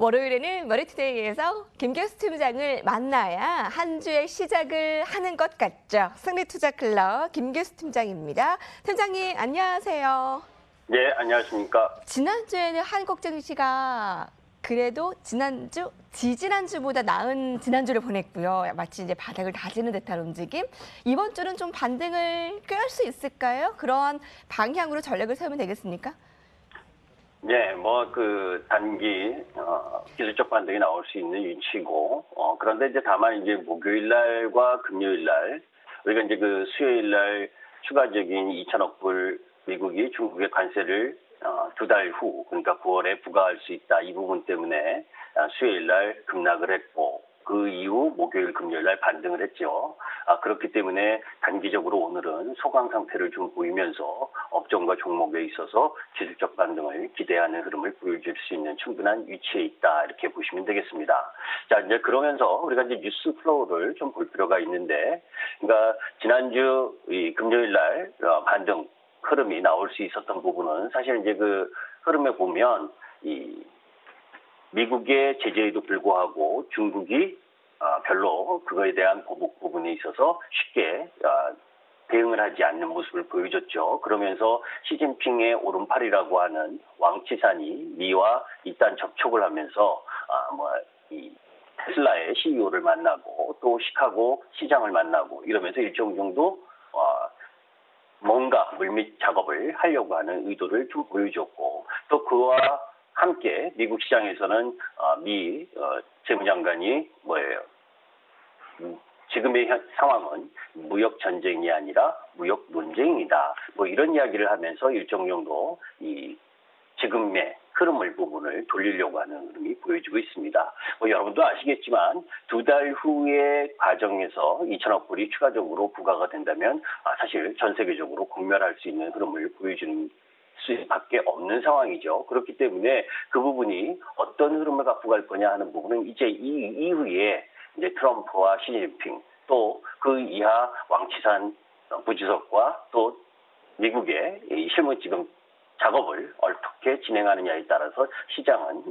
월요일에는 머니투데이에서 김경수 팀장을 만나야 한 주의 시작을 하는 것 같죠. 승리투자클럽 김경수 팀장입니다. 팀장님 안녕하세요. 네, 안녕하십니까. 지난주에는 한국증시가 그래도 지지난주보다 나은 지난주를 보냈고요. 마치 이제 바닥을 다지는 듯한 움직임. 이번 주는 좀 반등을 꾀할 수 있을까요? 그런 방향으로 전략을 세우면 되겠습니까? 네, 단기 기술적 반등이 나올 수 있는 위치고, 그런데 이제 다만 이제 목요일 날과 금요일 날, 우리가 이제 수요일 날 추가적인 2천억 불 미국이 중국의 관세를 두 달 후, 그러니까 9월에 부과할 수 있다. 이 부분 때문에 수요일 날 급락을 했고, 그 이후 목요일, 금요일 날 반등을 했죠. 그렇기 때문에 단기적으로 오늘은 소강 상태를 좀 보이면서 업종과 종목에 있어서 기술적 반등을 기대하는 흐름을 보여줄 수 있는 충분한 위치에 있다. 이렇게 보시면 되겠습니다. 자, 이제 그러면서 우리가 이제 뉴스 플로우를 좀 볼 필요가 있는데, 그러니까 지난주 이 금요일 날 반등 흐름이 나올 수 있었던 부분은 사실 이제 그 흐름에 보면 미국의 제재에도 불구하고 중국이 별로 그거에 대한 보복 부분에 있어서 쉽게 대응을 하지 않는 모습을 보여줬죠. 그러면서 시진핑의 오른팔이라고 하는 왕치산이 미와 일단 접촉을 하면서 이 테슬라의 CEO를 만나고 또 시카고 시장을 만나고 이러면서 일정 정도 뭔가 물밑 작업을 하려고 하는 의도를 좀 보여줬고 또 그와 함께 미국 시장에서는 미 재무장관이 지금의 상황은 무역 전쟁이 아니라 무역 논쟁이다. 이런 이야기를 하면서 일정 정도 이 지금의 흐름을 부분을 돌리려고 하는 흐름이 보여지고 있습니다. 여러분도 아시겠지만 두 달 후의 과정에서 2천억 불이 추가적으로 부과가 된다면 사실 전 세계적으로 공멸할 수 있는 흐름을 보여주는 수밖에 없는 상황이죠. 그렇기 때문에 그 부분이 어떤 흐름을 갖고 갈 거냐 하는 부분은 이제 이 이후에 이제 트럼프와 시진핑 또 그 이하 왕치산 부지석과 또 미국의 실무 지금 작업을 어떻게 진행하느냐에 따라서 시장은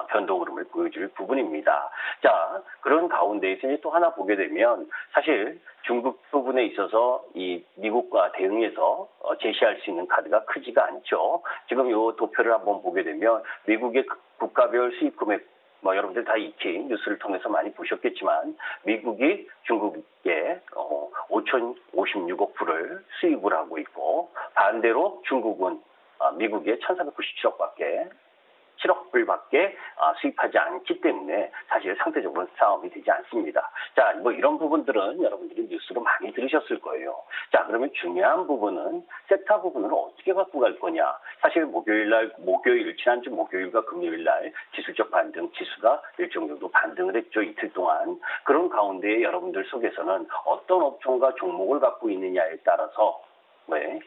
변동 흐름을 보여줄 부분입니다. 자, 그런 가운데에서 이제 또 하나 보게 되면 사실 중국 부분에 있어서 이 미국과 대응해서 제시할 수 있는 카드가 크지가 않죠. 지금 이 도표를 한번 보게 되면 미국의 국가별 수입 금액 여러분들 다 익히 뉴스를 통해서 많이 보셨겠지만 미국이 중국에 5,056억 불을 수입을 하고 있고 반대로 중국은 미국에 1,497억 7억 불밖에 수입하지 않기 때문에 사실 상대적으로 싸움이 되지 않습니다. 자, 이런 부분들은 여러분들이 뉴스로 많이 들으셨을 거예요. 자, 그러면 중요한 부분은 세타 부분을 어떻게 갖고 갈 거냐. 사실 지난주 목요일과 금요일 날 기술적 반등 지수가 일정 정도 반등을 했죠. 이틀 동안. 그런 가운데 여러분들 속에서는 어떤 업종과 종목을 갖고 있느냐에 따라서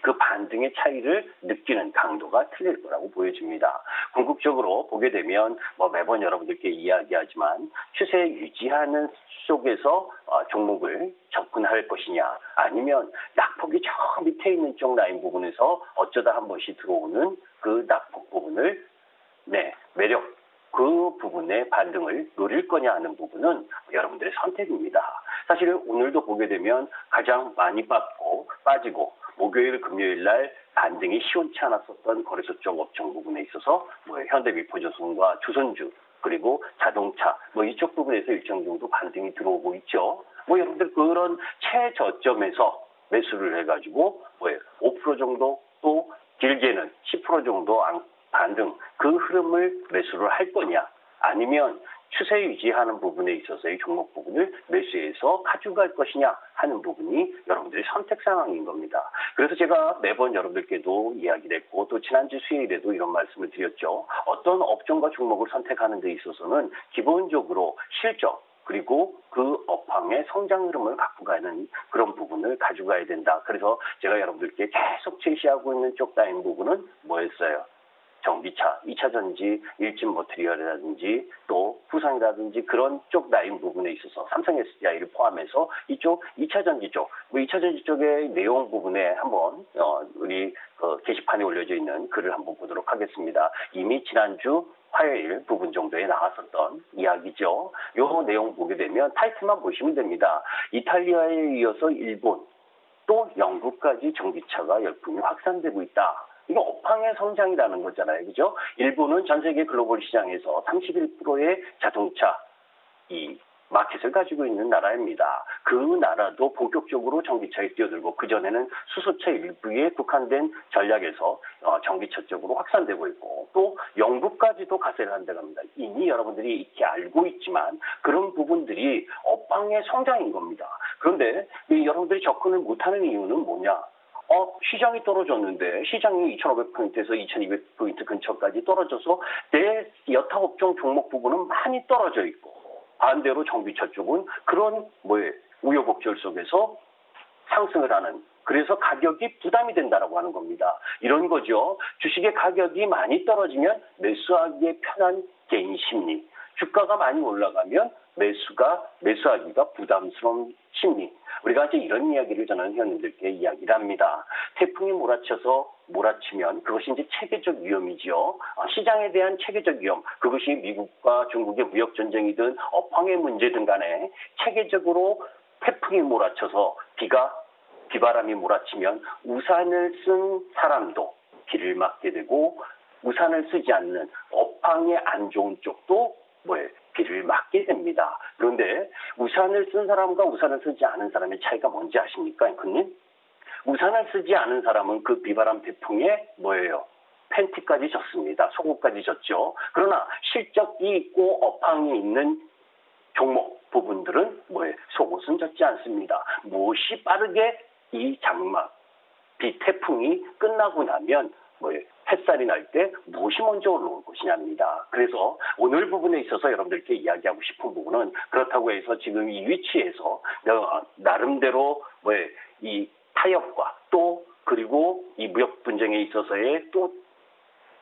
그 반등의 차이를 느끼는 강도가 틀릴 거라고 보여집니다. 궁극적으로 보게 되면 매번 여러분들께 이야기하지만 추세 유지하는 속에서 종목을 접근할 것이냐 아니면 낙폭이 저 밑에 있는 쪽 라인 부분에서 어쩌다 한 번씩 들어오는 그 낙폭 부분을 매력 그 부분의 반등을 노릴 거냐 하는 부분은 여러분들의 선택입니다. 사실 오늘도 보게 되면 가장 많이 빠지고 목요일, 금요일 날 반등이 시원치 않았었던 거래소 쪽 업종 부분에 있어서 현대미포조선과 조선주 그리고 자동차 이쪽 부분에서 일정 정도 반등이 들어오고 있죠. 여러분들 그런 최저점에서 매수를 해가지고 5% 정도 또 길게는 10% 정도 반등 그 흐름을 매수를 할 거냐 아니면 추세 유지하는 부분에 있어서의 종목 부분을 매수해서 가져갈 것이냐 하는 부분이 여러분들의 선택 상황인 겁니다. 그래서 제가 매번 여러분들께도 이야기를 했고 또 지난주 수요일에도 이런 말씀을 드렸죠. 어떤 업종과 종목을 선택하는 데 있어서는 기본적으로 실적 그리고 그 업황의 성장 흐름을 갖고 가는 그런 부분을 가져가야 된다. 그래서 제가 여러분들께 계속 제시하고 있는 쪽 라인 부분은 뭐였어요? 전기차, 2차 전지, 일진 머티리얼이라든지 또 후상이라든지 그런 쪽 라인 부분에 있어서 삼성 SDI를 포함해서 이쪽 2차 전지 쪽, 2차 전지 쪽의 내용 부분에 한번 우리 게시판에 올려져 있는 글을 한번 보도록 하겠습니다. 이미 지난주 화요일 부분 정도에 나왔었던 이야기죠. 요 내용 보게 되면 타이틀만 보시면 됩니다. 이탈리아에 이어서 일본, 또 영국까지 전기차가 열풍이 확산되고 있다. 이거 업황의 성장이라는 거잖아요. 그죠? 일본은 전 세계 글로벌 시장에서 31%의 자동차 이 마켓을 가지고 있는 나라입니다. 그 나라도 본격적으로 전기차에 뛰어들고 그전에는 수소차 일부에 국한된 전략에서 전기차 쪽으로 확산되고 있고 또 영국까지도 가세를 한다고 합니다. 이미 여러분들이 익히 알고 있지만 그런 부분들이 업황의 성장인 겁니다. 그런데 여러분들이 접근을 못하는 이유는 뭐냐? 시장이 떨어졌는데 시장이 2,500포인트에서 2,200포인트 근처까지 떨어져서 내 여타 업종 종목 부분은 많이 떨어져 있고 반대로 전기차 쪽은 그런 우여곡절 속에서 상승을 하는 그래서 가격이 부담이 된다라고 하는 겁니다. 이런 거죠. 주식의 가격이 많이 떨어지면 매수하기에 편한 개인 심리, 주가가 많이 올라가면 매수하기가 부담스러운 심리. 우리가 이제 이런 이야기를 저는 회원님들께 이야기를 합니다. 태풍이 몰아치면 그것이 이제 체계적 위험이지요. 시장에 대한 체계적 위험. 그것이 미국과 중국의 무역 전쟁이든 업황의 문제든 간에 체계적으로 태풍이 몰아쳐서 비바람이 몰아치면 우산을 쓴 사람도 비를 맞게 되고 우산을 쓰지 않는 업황의 안 좋은 쪽도 비를 맞게 됩니다. 그런데 우산을 쓴 사람과 우산을 쓰지 않은 사람의 차이가 뭔지 아십니까, 앵커님? 우산을 쓰지 않은 사람은 그 비바람 태풍에 팬티까지 졌습니다. 속옷까지 졌죠. 그러나 실적이 있고 업황이 있는 종목 부분들은 속옷은 젖지 않습니다. 무엇이 빠르게 이 장마, 태풍이 끝나고 나면 햇살이 날 때 무엇이 먼저 올라올 것이냐입니다. 그래서 오늘 부분에 있어서 여러분들께 이야기하고 싶은 부분은 그렇다고 해서 지금 이 위치에서 나름대로 이 타협과 또 그리고 이 무역 분쟁에 있어서의 또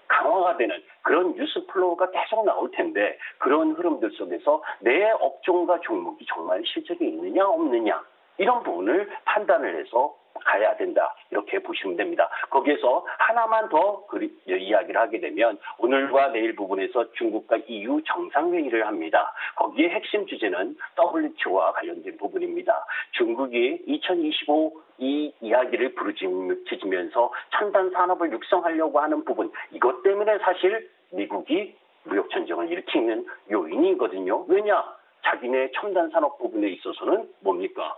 강화가 되는 그런 뉴스 플로우가 계속 나올 텐데 그런 흐름들 속에서 내 업종과 종목이 정말 실적이 있느냐 없느냐 이런 부분을 판단을 해서 가야 된다. 이렇게 보시면 됩니다. 거기에서 하나만 더 이야기를 하게 되면 오늘과 내일 부분에서 중국과 EU 정상회의를 합니다. 거기에 핵심 주제는 WTO와 관련된 부분입니다. 중국이 2025 이 이야기를 부르짖으면서 첨단 산업을 육성하려고 하는 부분 이것 때문에 사실 미국이 무역 전쟁을 일으키는 요인이거든요. 왜냐? 자기네 첨단 산업 부분에 있어서는 뭡니까?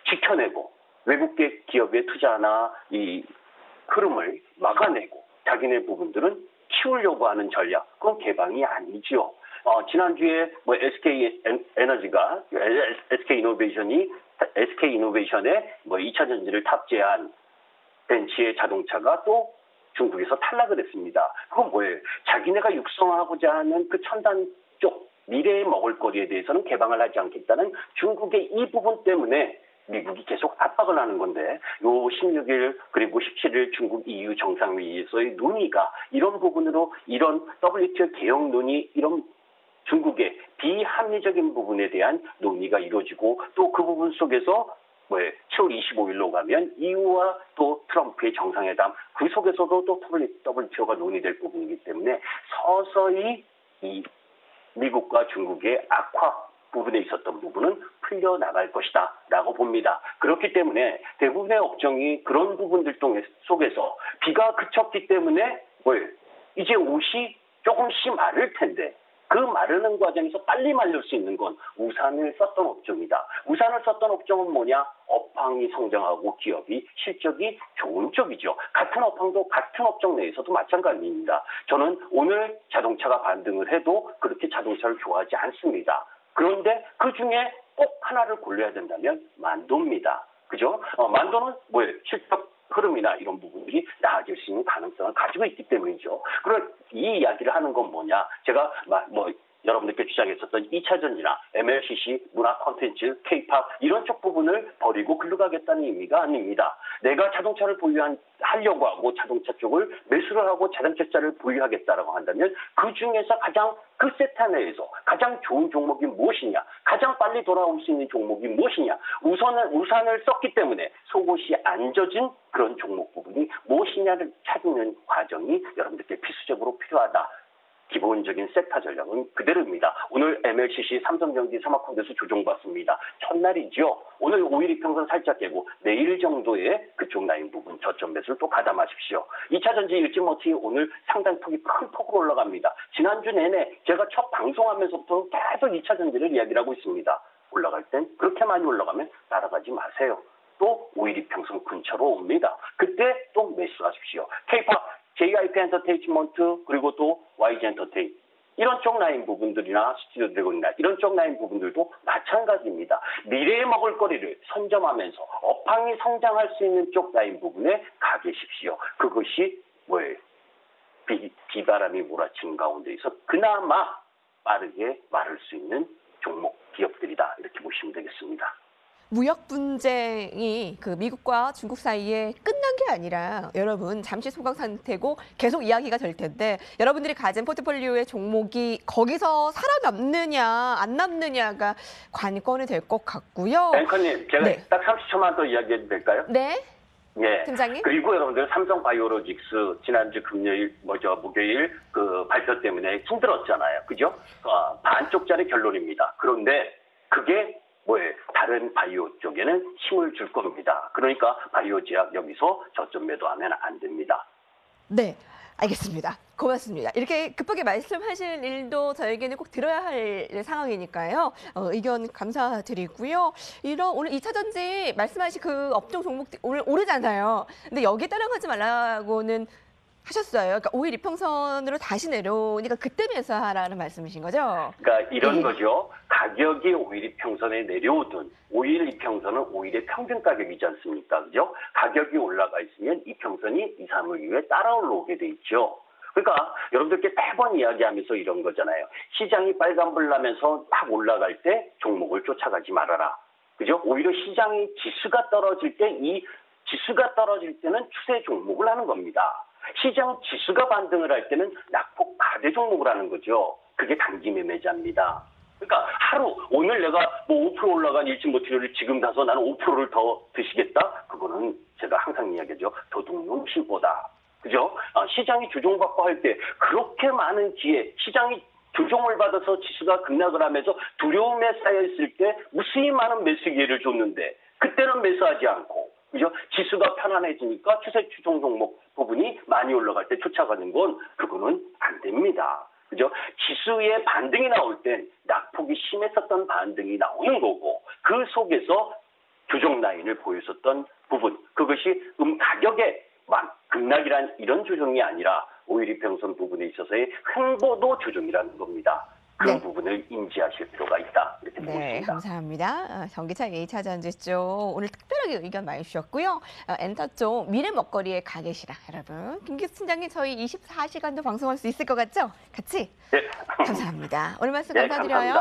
지켜내고 외국계 기업의 투자나 이 흐름을 막아내고 자기네 부분들은 키우려고 하는 전략, 그건 개방이 아니죠. 지난주에 SK 에너지가 SK 이노베이션에 2차 전지를 탑재한 벤츠의 자동차가 또 중국에서 탈락을 했습니다. 그건 뭐예요? 자기네가 육성하고자 하는 그 첨단 쪽 미래의 먹을거리에 대해서는 개방을 하지 않겠다는 중국의 이 부분 때문에 미국이 계속 압박을 하는 건데 요 16일 그리고 17일 중국 EU 정상회의에서의 논의가 이런 부분으로 이런 WTO 개혁 논의 이런 중국의 비합리적인 부분에 대한 논의가 이루어지고 또 그 부분 속에서 7월 25일로 가면 EU와 또 트럼프의 정상회담 그 속에서도 또 WTO가 논의될 부분이기 때문에 서서히 이 미국과 중국의 악화 부분에 있었던 부분은 풀려나갈 것이다 라고 봅니다. 그렇기 때문에 대부분의 업종이 그런 부분들 속에서 비가 그쳤기 때문에 이제 옷이 조금씩 마를 텐데 그 마르는 과정에서 빨리 말릴 수 있는 건 우산을 썼던 업종이다. 우산을 썼던 업종은 뭐냐? 업황이 성장하고 기업이 실적이 좋은 쪽이죠. 같은 업황도 같은 업종 내에서도 마찬가지입니다. 저는 오늘 자동차가 반등을 해도 그렇게 자동차를 좋아하지 않습니다. 그런데 그 중에 꼭 하나를 골라야 된다면 만도입니다. 그죠? 만도는 실적 흐름이나 이런 부분들이 나아질 수 있는 가능성을 가지고 있기 때문이죠. 그럼 이 이야기를 하는 건 뭐냐? 제가 여러분들께 주장했었던 2차 전지나 MLCC, 문화 콘텐츠, K-팝 이런 쪽 부분을 버리고 글로 가겠다는 의미가 아닙니다. 내가 자동차를 하려고 하고 자동차 쪽을 매수를 하고 자동차를 보유하겠다라고 한다면 그 중에서 가장 그 세트 내에서 가장 좋은 종목이 무엇이냐, 가장 빨리 돌아올 수 있는 종목이 무엇이냐, 우산을 썼기 때문에 속옷이 안 젖은 그런 종목 부분이 무엇이냐를 찾는 과정이 여러분들께 필수적으로 필요하다. 기본적인 섹터 전략은 그대로입니다. 오늘 MLCC 삼성전기 사모펀드에서 조정받습니다. 첫날이죠. 오늘 5일 이평선 살짝 깨고 내일 정도에 그쪽 라인 부분 저점 매수를 또 가담하십시오. 2차 전지 일지모티 오늘 상당폭이 큰 폭으로 올라갑니다. 지난주 내내 제가 첫 방송하면서부터 계속 2차 전지를 이야기를 하고 있습니다. 올라갈 땐 그렇게 많이 올라가면 따라가지 마세요. 또 5일 이평선 근처로 옵니다. 그때 또 매수하십시오. K파, JIP 엔터테인먼트 그리고 또 YG 엔터테인 이런 쪽 라인 부분들이나 스튜디오 드래곤이나 이런 쪽 라인 부분들도 마찬가지입니다. 미래에 먹을 거리를 선점하면서 업황이 성장할 수 있는 쪽 라인 부분에 가 계십시오. 그것이 뭐예요? 비바람이 몰아치는 가운데에서 그나마 빠르게 마를 수 있는 종목 기업들이다. 이렇게 보시면 되겠습니다. 무역 분쟁이 그 미국과 중국 사이에 끝난 게 아니라 여러분 잠시 소강 상태고 계속 이야기가 될 텐데 여러분들이 가진 포트폴리오의 종목이 거기서 살아남느냐 안 남느냐가 관건이 될 것 같고요. 앵커님, 제가 네. 딱 30초만 더 이야기해도 될까요? 네, 예. 팀장님. 그리고 여러분들 삼성바이오로직스 지난주 목요일 그 발표 때문에 힘들었잖아요. 그죠? 반쪽짜리 결론입니다. 그런데 그게 뭐예요? 다른 바이오 쪽에는 힘을 줄 겁니다. 그러니까 바이오 제약 여기서 저점 매도하면 안 됩니다. 네, 알겠습니다. 고맙습니다. 이렇게 급하게 말씀하실 일도 저에게는 꼭 들어야 할 상황이니까요. 의견 감사드리고요. 오늘 2차 전지 말씀하신 그 업종 종목들 오늘 오르잖아요. 근데 여기에 따라가지 말라고는 하셨어요. 그러니까 5일 이평선으로 다시 내려오니까 그때 매수하라는 말씀이신 거죠? 그러니까 이런 예. 거죠. 가격이 5일 이평선에 내려오든 5일 이평선은 5일의 평균 가격이지 않습니까? 그죠? 가격이 올라가 있으면 이평선이 2, 3일 이후에 따라 올라오게 돼 있죠. 그러니까 여러분들께 매번 이야기하면서 이런 거잖아요. 시장이 빨간불 나면서 막 올라갈 때 종목을 쫓아가지 말아라. 그죠? 오히려 시장이 지수가 떨어질 때 이 지수가 떨어질 때는 추세 종목을 하는 겁니다. 시장 지수가 반등을 할 때는 낙폭 가대 종목을 하는 거죠. 그게 단기 매매자입니다. 그러니까 하루 오늘 내가 뭐 5% 올라간 일진모티를 지금 사서 나는 5%를 더 드시겠다? 그거는 제가 항상 이야기하죠. 도둑놈 신보다. 그죠? 시장이 조종받고 할 때 그렇게 많은 기회, 시장이 조종을 받아서 지수가 급락을 하면서 두려움에 쌓여있을 때 무수히 많은 매수 기회를 줬는데 그때는 매수하지 않고 그죠? 지수가 편안해지니까 추세 추종 종목 부분이 많이 올라갈 때 쫓아가는 건 그거는 안 됩니다. 그죠? 지수의 반등이 나올 땐 낙폭이 심했었던 반등이 나오는 거고 그 속에서 조정 라인을 보였었던 부분 그것이 가격의 급락이란 이런 조정이 아니라 5일 이평선 부분에 있어서의 횡보도 조정이라는 겁니다. 그런 네. 부분을 인지하실 필요가 있다. 이렇게 보고 네, 있습니다. 감사합니다. 전기차 2차 전지 쪽 오늘 특별하게 의견 많이 주셨고요. 엔터 쪽 미래 먹거리에 가 계시라 여러분. 김기수 팀장님 저희 24시간도 방송할 수 있을 것 같죠? 같이? 네. 감사합니다. 오늘 말씀 네, 감사드려요. 감사합니다.